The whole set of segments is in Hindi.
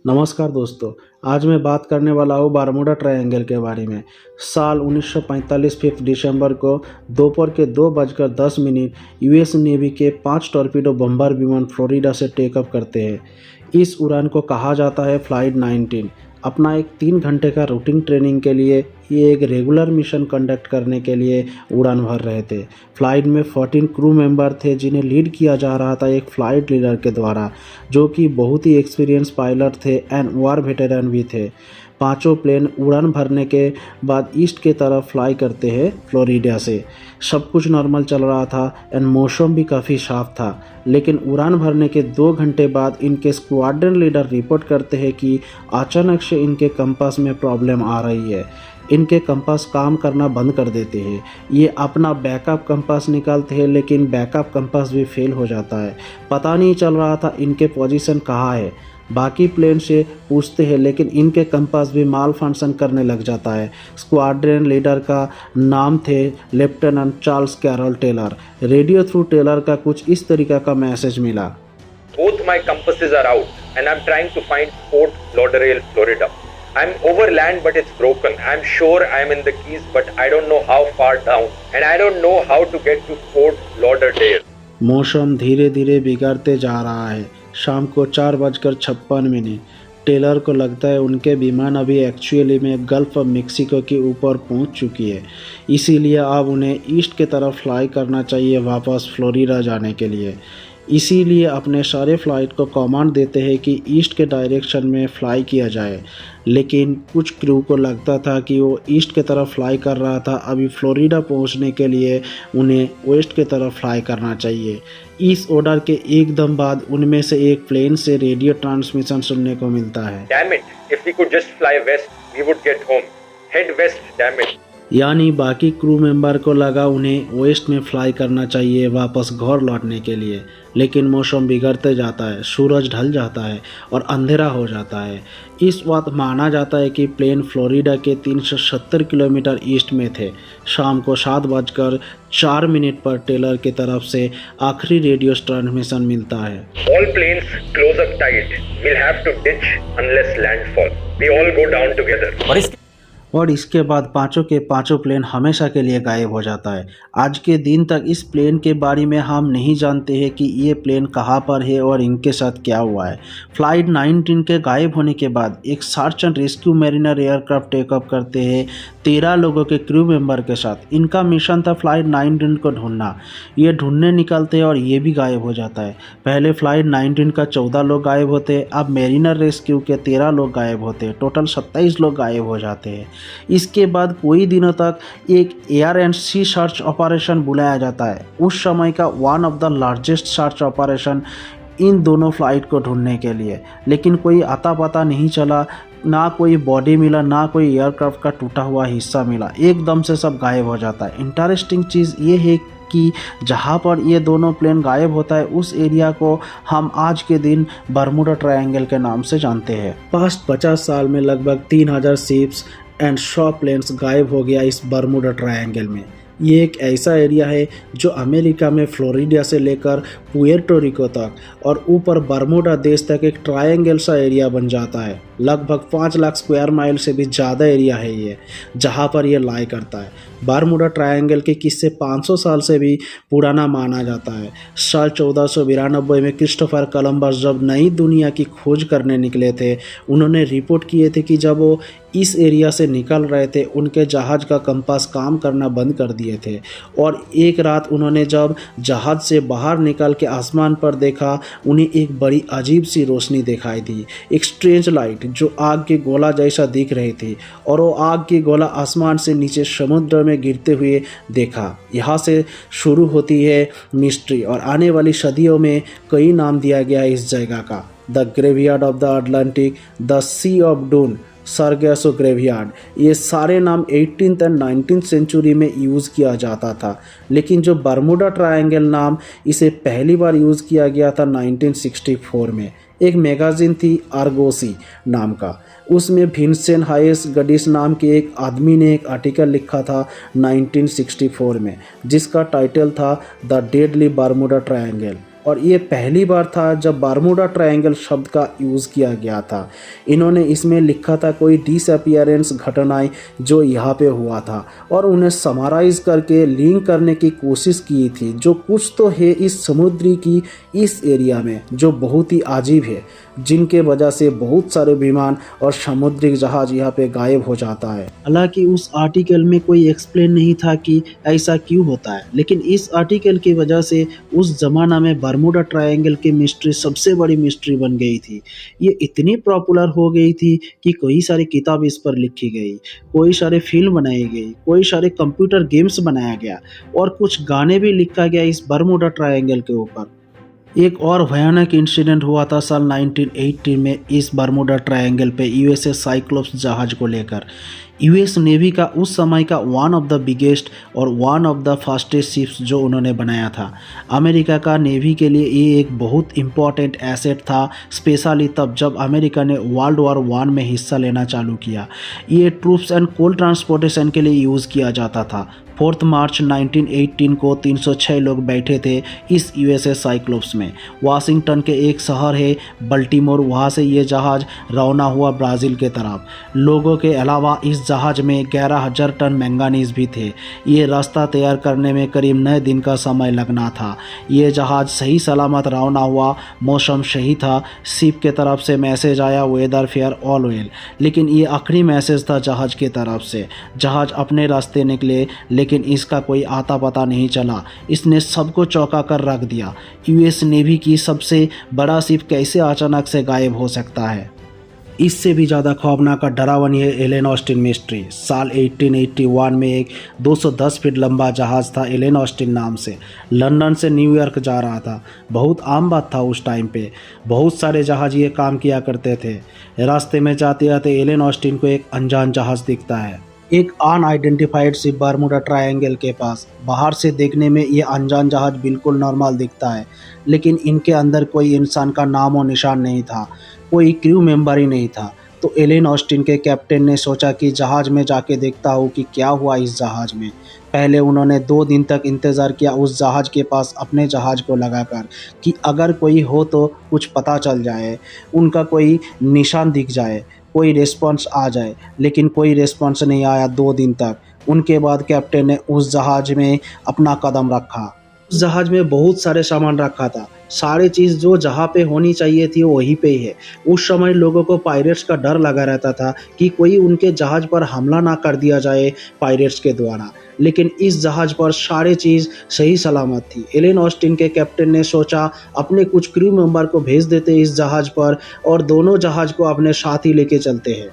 नमस्कार दोस्तों। आज मैं बात करने वाला हूँ बारमूडा ट्रायंगल के बारे में। साल 1945 5 दिसंबर को दोपहर के 2:10 यूएस नेवी के 5 टॉर्पीडो बम्बर विमान फ्लोरिडा से टेकअप करते हैं। इस उड़ान को कहा जाता है फ्लाइट 19। अपना एक 3 घंटे का रूटीन ट्रेनिंग के लिए ये एक रेगुलर मिशन कंडक्ट करने के लिए उड़ान भर रहे थे। फ्लाइट में 14 क्रू मेंबर थे जिन्हें लीड किया जा रहा था एक फ़्लाइट लीडर के द्वारा, जो कि बहुत ही एक्सपीरियंस पायलट थे एंड वार वेटरन भी थे। पांचों प्लेन उड़ान भरने के बाद ईस्ट के तरफ फ्लाई करते हैं फ्लोरिडा से। सब कुछ नॉर्मल चल रहा था एंड मौसम भी काफ़ी साफ था, लेकिन उड़ान भरने के 2 घंटे बाद इनके स्क्वाड्रन लीडर रिपोर्ट करते हैं कि अचानक से इनके कंपास में प्रॉब्लम आ रही है। इनके कंपास काम करना बंद कर देते हैं। ये अपना बैकअप कंपास निकालते हैं, लेकिन बैकअप कंपास भी फेल हो जाता है। पता नहीं चल रहा था इनके पोजीशन कहाँ है। बाकी प्लेन से पूछते हैं, लेकिन इनके कंपास भी माल फंक्शन करने लग जाता है। स्क्वाड्रन लीडर का नाम थे lieutenant Charles Carroll Taylor. Radio through Taylor का कुछ इस तरीका का मैसेज मिला। Both my compasses are out and I'm trying to find Fort Lauderdale, Florida. I'm over land but it's broken. I'm sure I'm in the Keys but I don't know how far down and I don't know how to get to Fort Lauderdale. मौसम धीरे धीरे बिगड़ते जा रहा है। शाम को 4:56 टेलर को लगता है उनके विमान अभी एक्चुअली में गल्फ ऑफ मेक्सिको के ऊपर पहुंच चुकी है, इसीलिए अब उन्हें ईस्ट की तरफ फ्लाई करना चाहिए वापस फ्लोरिडा जाने के लिए। इसीलिए अपने सारे फ़्लाइट को कमांड देते हैं कि ईस्ट के डायरेक्शन में फ़्लाई किया जाए, लेकिन कुछ क्रू को लगता था कि वो ईस्ट की तरफ फ्लाई कर रहा था, अभी फ्लोरिडा पहुंचने के लिए उन्हें वेस्ट की तरफ फ्लाई करना चाहिए। इस ऑर्डर के एकदम बाद उनमें से एक प्लेन से रेडियो ट्रांसमिशन सुनने को मिलता है। Damn it, if we could just fly west, we would get home. Head west, damn it. यानी बाकी क्रू मेंबर को लगा उन्हें वेस्ट में फ्लाई करना चाहिए वापस घर लौटने के लिए, लेकिन मौसम बिगड़ते जाता है, सूरज ढल जाता है और अंधेरा हो जाता है। इस वक्त माना जाता है कि प्लेन फ्लोरिडा के 370 किलोमीटर ईस्ट में थे। शाम को 7:04 पर टेलर की तरफ से आखिरी रेडियो ट्रांसमिशन मिलता है। All planes close up tight. We'll have to ditch unless landfall. We all go down together. और इसके बाद पांचों के पांचों प्लेन हमेशा के लिए गायब हो जाता है। आज के दिन तक इस प्लेन के बारे में हम नहीं जानते हैं कि ये प्लेन कहाँ पर है और इनके साथ क्या हुआ है। फ्लाइट 19 के गायब होने के बाद एक search and rescue mariner aircraft take up करते हैं 13 लोगों के क्रू मेंबर के साथ। इनका मिशन था फ्लाइट 19 को ढूंढना। ये ढूंढने निकलते हैं और ये भी गायब हो जाता है। पहले फ्लाइट 19 का 14 लोग गायब होते हैं, अब मैरिनर रेस्क्यू के 13 लोग गायब होते हैं। टोटल 27 लोग गायब हो जाते हैं। इसके बाद कई दिनों तक एक air and sea search operation बुलाया जाता है, उस समय का one of the largest search operation इन दोनों फ्लाइट को ढूंढने के लिए। लेकिन कोई आता पता नहीं चला, ना कोई बॉडी मिला, ना कोई एयरक्राफ्ट का टूटा हुआ हिस्सा मिला। एकदम से सब गायब हो जाता है। इंटरेस्टिंग चीज़ ये है कि जहाँ पर ये दोनों प्लेन गायब होता है उस एरिया को हम आज के दिन बरमूडा ट्रायंगल के नाम से जानते हैं। पास्ट 50 साल में लगभग 3000 शिप्स एंड 100 प्लेन्स गायब हो गया इस बरमूडा ट्रायंगल में। ये एक ऐसा एरिया है जो अमेरिका में फ्लोरिडा से लेकर पुएर्टो रिको तक और ऊपर बरमूडा देश तक एक ट्रायंगल सा एरिया बन जाता है। लगभग 5 लाख स्क्वायर माइल से भी ज़्यादा एरिया है ये, जहाँ पर ये लाई करता है। बरमूडा ट्रायंगल के किस्से 500 साल से भी पुराना माना जाता है। साल 1492 में क्रिस्टोफर कोलंबस जब नई दुनिया की खोज करने निकले थे, उन्होंने रिपोर्ट किए थे कि जब वो इस एरिया से निकल रहे थे उनके जहाज़ का कंपास काम करना बंद कर दिए थे, और एक रात उन्होंने जब जहाज़ से बाहर निकल के आसमान पर देखा, उन्हें एक बड़ी अजीब सी रोशनी दिखाई दी। एक स्ट्रेंज लाइट जो आग की गोला जैसा दिख रही थी, और वो आग की गोला आसमान से नीचे समुद्र में गिरते हुए देखा। यहाँ से शुरू होती है मिस्ट्री, और आने वाली सदियों में कई नाम दिया गया इस जगह का। The graveyard of the Atlantic, the sea of doom, Sargasso graveyard, ये सारे नाम 18th एंड 19th सेंचुरी में यूज़ किया जाता था। लेकिन जो बरमूडा ट्रायंगल नाम इसे पहली बार यूज़ किया गया था 1964 में। एक मैगज़ीन थी आर्गोसी नाम का, उसमें विंसेंट हाइस गडिस नाम के एक आदमी ने एक आर्टिकल लिखा था 1964 में, जिसका टाइटल था द डेडली बरमूडा ट्रायंगल। और ये पहली बार था जब बर्मुडा ट्रायंगल शब्द का यूज़ किया गया था। इन्होंने इसमें लिखा था कोई डिसअपियरेंस घटनाएं जो यहाँ पे हुआ था और उन्हें समराइज करके लिंक करने की कोशिश की थी, जो कुछ तो है इस समुद्री की इस एरिया में जो बहुत ही अजीब है, जिनके वजह से बहुत सारे विमान और समुद्री जहाज यहाँ पे गायब हो जाता है। हालांकि उस आर्टिकल में कोई एक्सप्लेन नहीं था कि ऐसा क्यों होता है, लेकिन इस आर्टिकल की वजह से उस ज़माना में बर्मुडा ट्रायंगल की मिस्ट्री सबसे बड़ी मिस्ट्री बन गई थी। ये इतनी पॉपुलर हो गई थी कि कई सारी किताब इस पर लिखी गई, कई सारे फिल्म बनाई गई, कई सारे कंप्यूटर गेम्स बनाया गया और कुछ गाने भी लिखा गया इस बर्मुडा ट्रायंगल के ऊपर। एक और भयानक इंसिडेंट हुआ था साल 1918 में इस बर्मुडा ट्रायंगल पे यूएसएस साइक्लोप्स जहाज को लेकर। यूएस नेवी का उस समय का वन ऑफ द बिगेस्ट और one of the fastest ships जो उन्होंने बनाया था। अमेरिका का नेवी के लिए ये एक बहुत इम्पॉर्टेंट एसेट था, स्पेशली तब जब अमेरिका ने वर्ल्ड वॉर 1 में हिस्सा लेना चालू किया। ये ट्रूप्स एंड कोल ट्रांसपोर्टेशन के लिए यूज़ किया जाता था। 4 मार्च 1918 को 306 लोग बैठे थे इस यूएसएस साइक्लोप्स में। वाशिंगटन के एक शहर है बल्टीमोर, वहाँ से ये जहाज़ रवाना हुआ ब्राज़ील के तरफ। लोगों के अलावा इस जहाज में 11,000 टन मैंगानीज भी थे। ये रास्ता तैयार करने में करीब 9 दिन का समय लगना था। ये जहाज़ सही सलामत रवाना हुआ, मौसम सही था, शिप के तरफ से मैसेज आया वेदर फेयर ऑल वेल, लेकिन ये आखिरी मैसेज था जहाज़ की तरफ से। जहाज़ अपने रास्ते निकले लेकिन इसका कोई आता पता नहीं चला। इसने सबको चौंका कर रख दिया। यूएस नेवी की सबसे बड़ा शिप कैसे अचानक से गायब हो सकता है? इससे भी ज़्यादा खौफनाक और डरावनी है एलेन ऑस्टिन मिस्ट्री। साल 1881 में एक 210 फीट लंबा जहाज़ था एलेन ऑस्टिन नाम से, लंदन से न्यूयॉर्क जा रहा था। बहुत आम बात था उस टाइम पे, बहुत सारे जहाज़ ये काम किया करते थे। रास्ते में जाते जाते एलेन ऑस्टिन को एक अनजान जहाज़ दिखता है, एक अनआइडेंटिफाइड शिप बर्मुडा ट्रायंगल के पास। बाहर से देखने में ये अनजान जहाज़ बिल्कुल नॉर्मल दिखता है, लेकिन इनके अंदर कोई इंसान का नाम और निशान नहीं था, कोई क्रू मेंबर ही नहीं था। तो एलेन ऑस्टिन के कैप्टन ने सोचा कि जहाज़ में जाके देखता हूँ कि क्या हुआ इस जहाज़ में। पहले उन्होंने 2 दिन तक इंतज़ार किया उस जहाज़ के पास अपने जहाज़ को लगाकर कि अगर कोई हो तो कुछ पता चल जाए, उनका कोई निशान दिख जाए, कोई रिस्पॉन्स आ जाए, लेकिन कोई रिस्पॉन्स नहीं आया 2 दिन तक। उनके बाद कैप्टन ने उस जहाज़ में अपना कदम रखा। उस जहाज़ में बहुत सारे सामान रखा था, सारी चीज़ जो जहाँ पे होनी चाहिए थी वहीं पे ही है। उस समय लोगों को पायरेट्स का डर लगा रहता था कि कोई उनके जहाज़ पर हमला ना कर दिया जाए पायरेट्स के द्वारा, लेकिन इस जहाज़ पर सारी चीज़ सही सलामत थी। एलेन ऑस्टिन के कैप्टन ने सोचा अपने कुछ क्रू मेंबर को भेज देते इस जहाज़ पर और दोनों जहाज़ को अपने साथ ही लेके चलते हैं।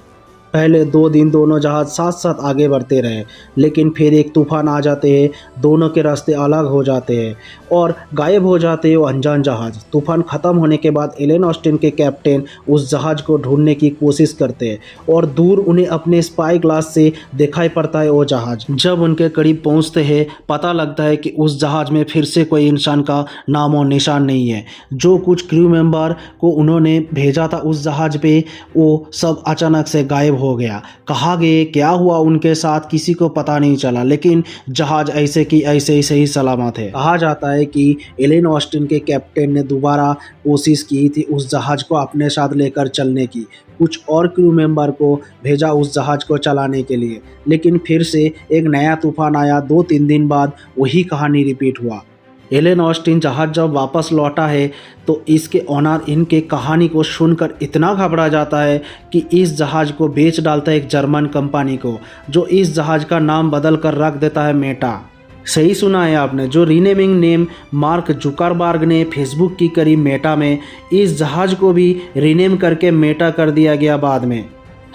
पहले 2 दिन दोनों जहाज़ साथ साथ आगे बढ़ते रहे, लेकिन फिर एक तूफान आ जाते हैं, दोनों के रास्ते अलग हो जाते हैं और गायब हो जाते हैं वो अनजान जहाज़। तूफान ख़त्म होने के बाद एलेन ऑस्टिन के कैप्टन उस जहाज़ को ढूंढने की कोशिश करते हैं और दूर उन्हें अपने स्पाई ग्लास से दिखाई पड़ता है वो जहाज़। जब उनके करीब पहुंचते हैं पता लगता है कि उस जहाज़ में फिर से कोई इंसान का नाम और निशान नहीं है। जो कुछ क्रू मेंबर को उन्होंने भेजा था उस जहाज़ पे, वो सब अचानक से गायब हो गया। कहाँ गए, क्या हुआ उनके साथ, किसी को पता नहीं चला, लेकिन जहाज ऐसे की ऐसे ही सही सलामत है। कहा जाता है कि एलेन ऑस्टिन के कैप्टन ने दोबारा कोशिश की थी उस जहाज को अपने साथ लेकर चलने की, कुछ और क्रू मेंबर को भेजा उस जहाज को चलाने के लिए, लेकिन फिर से एक नया तूफान आया। 2-3 दिन बाद वही कहानी रिपीट हुआ। एलेन ऑस्टिन जहाज जब वापस लौटा है तो इसके ऑनर इनके कहानी को सुनकर इतना घबरा जाता है कि इस जहाज़ को बेच डालता है एक जर्मन कंपनी को, जो इस जहाज़ का नाम बदल कर रख देता है मेटा। सही सुना है आपने, जो रीनेमिंग नेम मार्क जुकरबर्ग ने फेसबुक की करी मेटा में, इस जहाज़ को भी रीनेम करके मेटा कर दिया गया बाद में।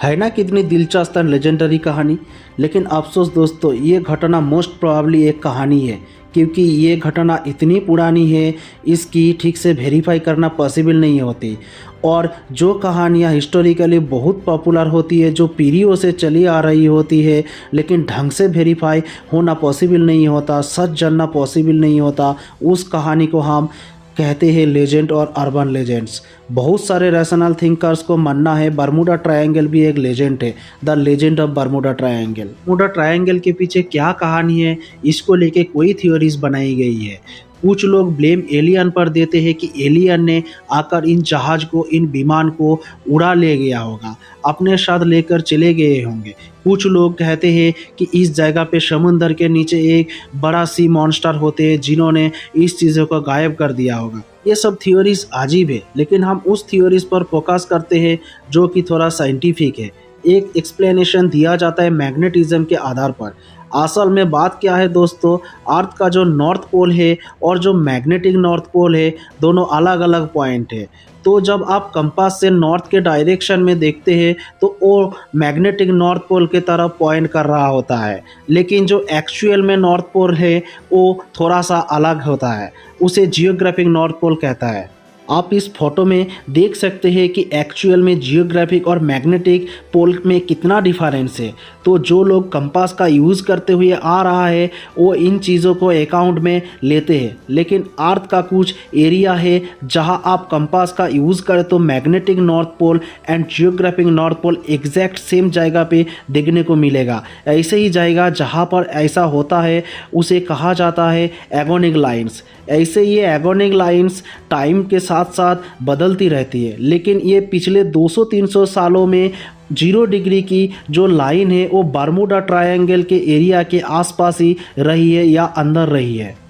है ना कितनी दिलचस्प और लेजेंडरी कहानी। लेकिन अफसोस दोस्तों, ये घटना मोस्ट प्रोबेबली एक कहानी है, क्योंकि ये घटना इतनी पुरानी है इसकी ठीक से वेरीफाई करना पॉसिबल नहीं होती। और जो कहानियाँ हिस्टोरिकली बहुत पॉपुलर होती है, जो पीढ़ियों से चली आ रही होती है, लेकिन ढंग से वेरीफाई होना पॉसिबल नहीं होता, सच जानना पॉसिबल नहीं होता, उस कहानी को हम कहते हैं लेजेंड और अर्बन लेजेंड्स। बहुत सारे रैशनल थिंकर्स को मानना है बर्मुडा ट्रायंगल भी एक लेजेंड है, the legend of Bermuda triangle. Bermuda triangle के पीछे क्या कहानी है, इसको लेके कोई थ्योरीज बनाई गई है, कुछ लोग ब्लेम एलियन पर देते हैं कि एलियन ने आकर इन जहाज को, इन विमान को उड़ा ले गया होगा, अपने साथ लेकर चले गए होंगे। कुछ लोग कहते हैं कि इस जगह पे समुंदर के नीचे एक बड़ा सी मॉन्स्टर होते हैं जिन्होंने इस चीज़ों को गायब कर दिया होगा। ये सब थ्योरीज अजीब है, लेकिन हम उस थ्योरीज पर फोकस करते हैं जो कि थोड़ा साइंटिफिक है। एक एक्सप्लेनेशन दिया जाता है मैग्नेटिज्म के आधार पर। असल में बात क्या है दोस्तों, अर्थ का जो नॉर्थ पोल है और जो मैग्नेटिक नॉर्थ पोल है, दोनों अलग अलग पॉइंट है। तो जब आप कंपास से नॉर्थ के डायरेक्शन में देखते हैं तो वो मैग्नेटिक नॉर्थ पोल के तरफ पॉइंट कर रहा होता है, लेकिन जो एक्चुअल में नॉर्थ पोल है वो थोड़ा सा अलग होता है, उसे जियोग्राफिक नॉर्थ पोल कहता है। आप इस फोटो में देख सकते हैं कि एक्चुअल में जियोग्राफिक और मैग्नेटिक पोल में कितना डिफरेंस है। तो जो लोग कंपास का यूज़ करते हुए आ रहा है वो इन चीज़ों को अकाउंट में लेते हैं, लेकिन अर्थ का कुछ एरिया है जहां आप कंपास का यूज़ करें तो magnetic north pole and geographic north pole exact same जगह पे देखने को मिलेगा। ऐसे ही जगह जहां पर ऐसा होता है उसे कहा जाता है एगोनिक लाइन्स। ऐसे ये एगोनिक लाइन्स टाइम के साथ साथ बदलती रहती है, लेकिन ये पिछले 200-300 सालों में 0 डिग्री की जो लाइन है वो बर्मुडा ट्रायंगल के एरिया के आसपास ही रही है या अंदर रही है।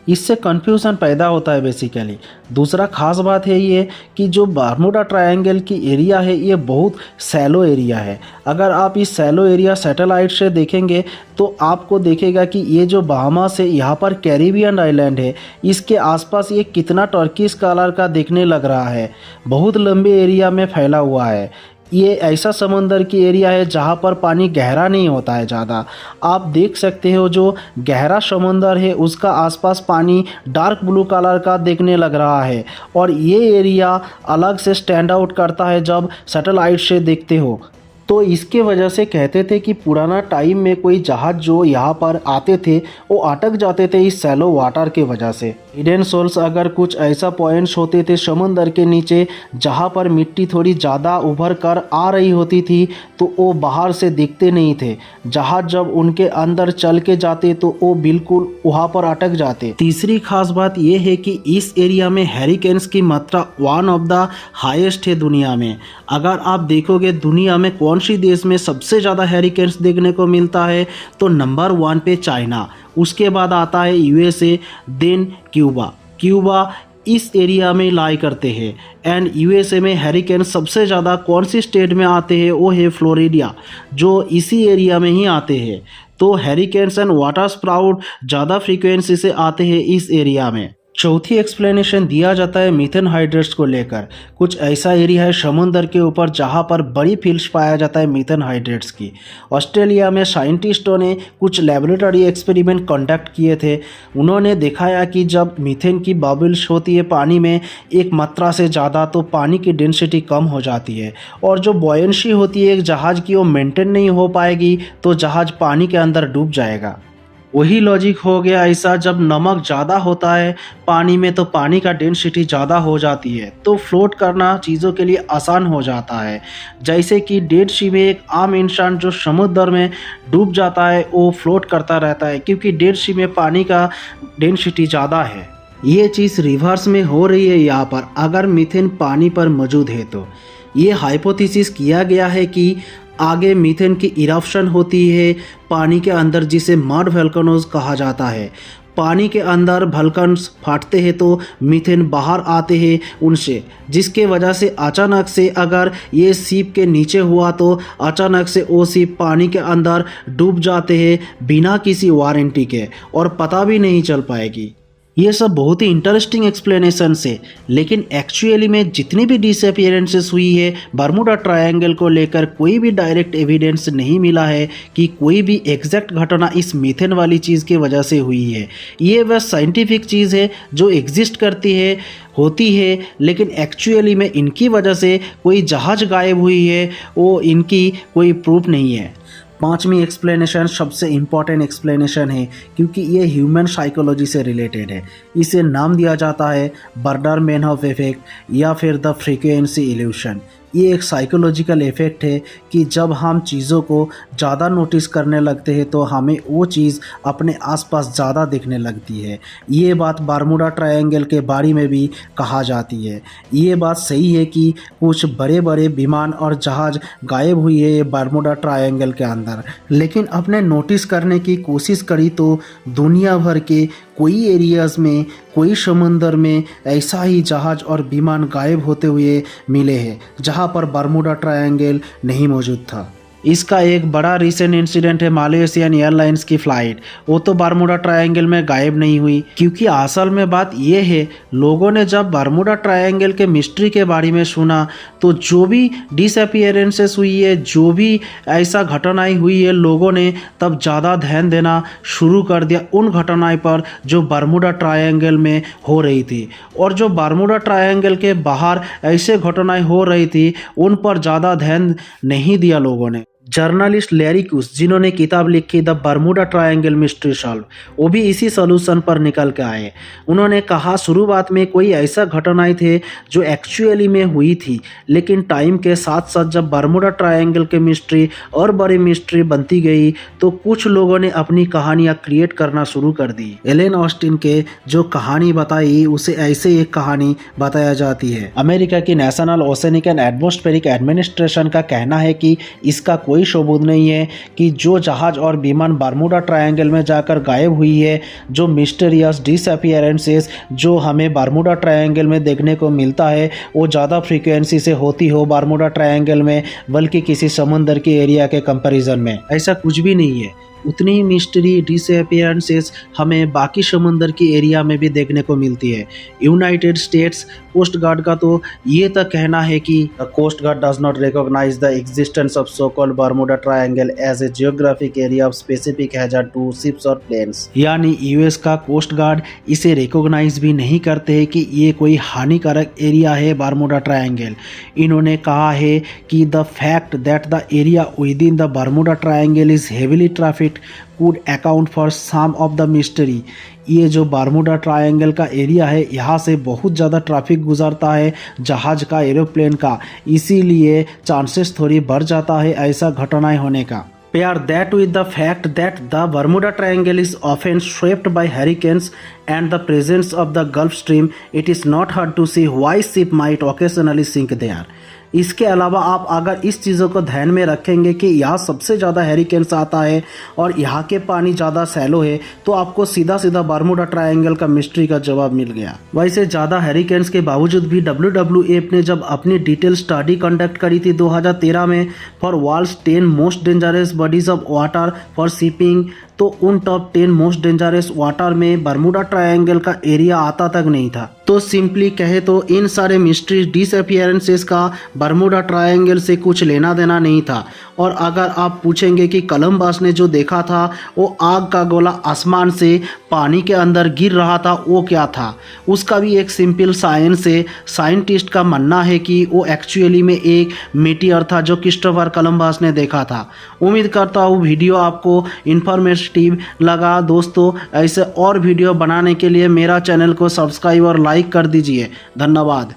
इससे कन्फ्यूज़न पैदा होता है बेसिकली। दूसरा खास बात है ये कि जो बर्मुडा ट्रायंगल की एरिया है ये बहुत सैलो एरिया है। अगर आप इस सैलो एरिया सैटेलाइट से देखेंगे तो आपको देखेगा कि ये जो बहामास है, यहाँ पर कैरिबियन आइलैंड है, इसके आसपास ये कितना टर्किश कलर का दिखने लग रहा है, बहुत लंबे एरिया में फैला हुआ है। ये ऐसा समंदर की एरिया है जहाँ पर पानी गहरा नहीं होता है ज़्यादा। आप देख सकते हो जो गहरा समंदर है उसका आसपास पानी डार्क ब्लू कलर का देखने लग रहा है, और ये एरिया अलग से स्टैंड आउट करता है जब सैटेलाइट से देखते हो। तो इसके वजह से कहते थे कि पुराना टाइम में कोई जहाज़ जो यहाँ पर आते थे वो अटक जाते थे इस सैलो वाटर के वजह से। हिडन सोल्स अगर कुछ ऐसा पॉइंट्स होते थे समंदर के नीचे जहाँ पर मिट्टी थोड़ी ज़्यादा उभर कर आ रही होती थी तो वो बाहर से दिखते नहीं थे। जहाज़ जब उनके अंदर चल के जाते तो वो बिल्कुल वहाँ पर अटक जाते। तीसरी खास बात ये है कि इस एरिया में हैरिकेन्स की मात्रा वन ऑफ द हाईएस्ट है दुनिया में। अगर आप देखोगे दुनिया में कौन सी देश में सबसे ज़्यादा हैरिकेन्स देखने को मिलता है तो नंबर 1 पे चाइना, उसके बाद आता है यूएसए, देन क्यूबा इस एरिया में लाई करते हैं। एंड यूएसए में हैरिकेन सबसे ज़्यादा कौन सी स्टेट में आते हैं वो है फ्लोरिडा, जो इसी एरिया में ही आते हैं। तो हैरिकेन्स एंड वाटर स्प्राउट ज़्यादा फ्रीक्वेंसी से आते हैं इस एरिया में। चौथी एक्सप्लेनेशन दिया जाता है मीथेन हाइड्रेट्स को लेकर। कुछ ऐसा एरिया है समुद्र के ऊपर जहां पर बड़ी फील्ड्स पाया जाता है मीथेन हाइड्रेट्स की। ऑस्ट्रेलिया में साइंटिस्टों ने कुछ लेबोरेटरी एक्सपेरिमेंट कंडक्ट किए थे। उन्होंने दिखाया कि जब मीथेन की बबल्स होती है पानी में एक मात्रा से ज़्यादा तो पानी की डेंसिटी कम हो जाती है, और जो बॉयंसी होती है एक जहाज़ की वो मेंटेन नहीं हो पाएगी तो जहाज़ पानी के अंदर डूब जाएगा। वही लॉजिक हो गया ऐसा, जब नमक ज़्यादा होता है पानी में तो पानी का डेंसिटी ज़्यादा हो जाती है तो फ्लोट करना चीज़ों के लिए आसान हो जाता है। जैसे कि डेड सी में एक आम इंसान जो समुद्र में डूब जाता है वो फ्लोट करता रहता है क्योंकि डेड सी में पानी का डेंसिटी ज़्यादा है। ये चीज़ रिवर्स में हो रही है यहाँ पर अगर मीथेन पानी पर मौजूद है तो। ये हाइपोथेसिस किया गया है कि आगे मीथेन की इरप्शन होती है पानी के अंदर जिसे मड वोल्केनोज कहा जाता है। पानी के अंदर वोल्केन्स फाटते हैं तो मीथेन बाहर आते हैं उनसे, जिसके वजह से अचानक से अगर ये शिप के नीचे हुआ तो अचानक से वो शिप पानी के अंदर डूब जाते हैं बिना किसी वारंटी के और पता भी नहीं चल पाएगी। ये सब बहुत ही इंटरेस्टिंग एक्सप्लेनेशन है, लेकिन एक्चुअली में जितनी भी डिसअपीयरेंसेस हुई है बर्मुडा ट्रायंगल को लेकर कोई भी डायरेक्ट एविडेंस नहीं मिला है कि कोई भी एग्जैक्ट घटना इस मीथेन वाली चीज़ की वजह से हुई है। ये बस साइंटिफिक चीज़ है जो एग्जिस्ट करती है, होती है, लेकिन एक्चुअली में इनकी वजह से कोई जहाज़ गायब हुई है वो इनकी कोई प्रूफ नहीं है। पांचवी एक्सप्लेनेशन सबसे इम्पॉर्टेंट एक्सप्लेनेशन है क्योंकि ये ह्यूमन साइकोलॉजी से रिलेटेड है। इसे नाम दिया जाता है बर्डरमैनहोफ इफेक्ट या फिर द फ्रीक्वेंसी इल्यूशन। ये एक साइकोलॉजिकल इफ़ेक्ट है कि जब हम चीज़ों को ज़्यादा नोटिस करने लगते हैं तो हमें वो चीज़ अपने आसपास ज़्यादा दिखने लगती है। ये बात बर्मुडा ट्रायंगल के बारे में भी कहा जाती है। ये बात सही है कि कुछ बड़े बड़े विमान और जहाज़ गायब हुई है ये बर्मुडा ट्रायंगल के अंदर, लेकिन अपने नोटिस करने की कोशिश करी तो दुनिया भर के कोई एरियाज़ में, कोई समंदर में ऐसा ही जहाज़ और विमान गायब होते हुए मिले हैं जहां पर बर्मुडा ट्रायंगल नहीं मौजूद था। इसका एक बड़ा रिसेंट इंसिडेंट है मलेशियन एयरलाइंस की फ़्लाइट। वो तो बर्मुडा ट्रायंगल में गायब नहीं हुई, क्योंकि असल में बात ये है लोगों ने जब बर्मुडा ट्रायंगल के मिस्ट्री के बारे में सुना तो जो भी डिसअपियरेंसेस हुई है, जो भी ऐसा घटनाएं हुई है, लोगों ने तब ज़्यादा ध्यान देना शुरू कर दिया उन घटनाएं पर जो बर्मुडा ट्रायंगल में हो रही थी, और जो बर्मुडा ट्रायंगल के बाहर ऐसे घटनाएं हो रही थी उन पर ज़्यादा ध्यान नहीं दिया लोगों ने। जर्नलिस्ट लैरी क्यूस, जिन्होंने किताब लिखी the Bermuda triangle mystery solve, वो भी इसी सॉल्यूशन पर निकल के आए। उन्होंने कहा शुरुआत में कोई ऐसा घटनाएं थे जो एक्चुअली में हुई थी, लेकिन टाइम के साथ साथ जब बर्मुडा ट्रायंगल के मिस्ट्री और बड़ी मिस्ट्री बनती गई तो कुछ लोगों ने अपनी कहानियां क्रिएट करना शुरू कर दी। एलेन ऑस्टिन के जो कहानी बताई उसे ऐसे एक कहानी बताया जाती है। अमेरिका की national oceanic and atmospheric administration का कहना है कि इसका कोई सबूत नहीं है कि जो जहाज और विमान बर्मुडा ट्रायंगल में जाकर गायब हुई है, जो मिस्टीरियस डिसअपियरेंसेस जो हमें बर्मुडा ट्रायंगल में देखने को मिलता है वो ज़्यादा फ्रीक्वेंसी से होती हो बर्मुडा ट्रायंगल में, बल्कि किसी समुद्र के एरिया के कंपैरिजन में। ऐसा कुछ भी नहीं है। उतनी ही मिस्ट्री डिसअपियरेंसेस हमें बाकी समुंदर की एरिया में भी देखने को मिलती है। यूनाइटेड स्टेट्स कोस्ट गार्ड का तो ये तक कहना है कि the coast guard does not recognise the existence of so called Bermuda triangle as a geographic area of specific hazard to ships और प्लेन्स। यानी यूएस का कोस्ट गार्ड इसे रिकॉग्नाइज भी नहीं करते हैं कि ये कोई हानिकारक एरिया है बर्मुडा ट्रायंगल। इन्होंने कहा है कि the fact that the area with in the Bermuda triangle is heavily trafficked could account for some of the mystery। ये जो बर्मुडा ट्रायंगल का एरिया है यहाँ से बहुत ज़्यादा ट्रैफिक गुजरता है जहाज़ का, एरोप्लेन का, इसीलिए चांसेस थोड़ी बढ़ जाता है ऐसा घटनाएं होने का। Pair that with the fact that the Bermuda Triangle is often swept by hurricanes and the presence of the Gulf Stream, it is not hard to see why ship might occasionally sink there। इसके अलावा आप अगर इस चीज़ों को ध्यान में रखेंगे कि यहाँ सबसे ज़्यादा हैरिकेन्स आता है और यहाँ के पानी ज़्यादा सैलो है तो आपको सीधा सीधा बर्मुडा ट्रायंगल का मिस्ट्री का जवाब मिल गया। वैसे ज़्यादा हैरिकेन्स के बावजूद भी WWF ने जब अपनी डिटेल स्टडी कंडक्ट करी थी 2013 में for world's 10 most dangerous bodies of water for shipping, तो उन टॉप 10 मोस्ट डेंजरस वाटर में बर्मुडा ट्रायंगल का एरिया आता तक नहीं था। तो सिंपली कहे तो इन सारे मिस्ट्री डिसअपियरेंसेस का बर्मुडा ट्रायंगल से कुछ लेना देना नहीं था। और अगर आप पूछेंगे कि कोलंबस ने जो देखा था वो आग का गोला आसमान से पानी के अंदर गिर रहा था, वो क्या था, उसका भी एक सिंपल साइंस है। साइंटिस्ट का मानना है कि वो एक्चुअली में एक मीटियर था जो क्रिस्टोफर कोलंबस ने देखा था। उम्मीद करता हूँ वीडियो आपको इन्फॉर्मेटिव लगा। दोस्तों ऐसे और वीडियो बनाने के लिए मेरा चैनल को सब्सक्राइब और लाइक कर दीजिए। धन्यवाद।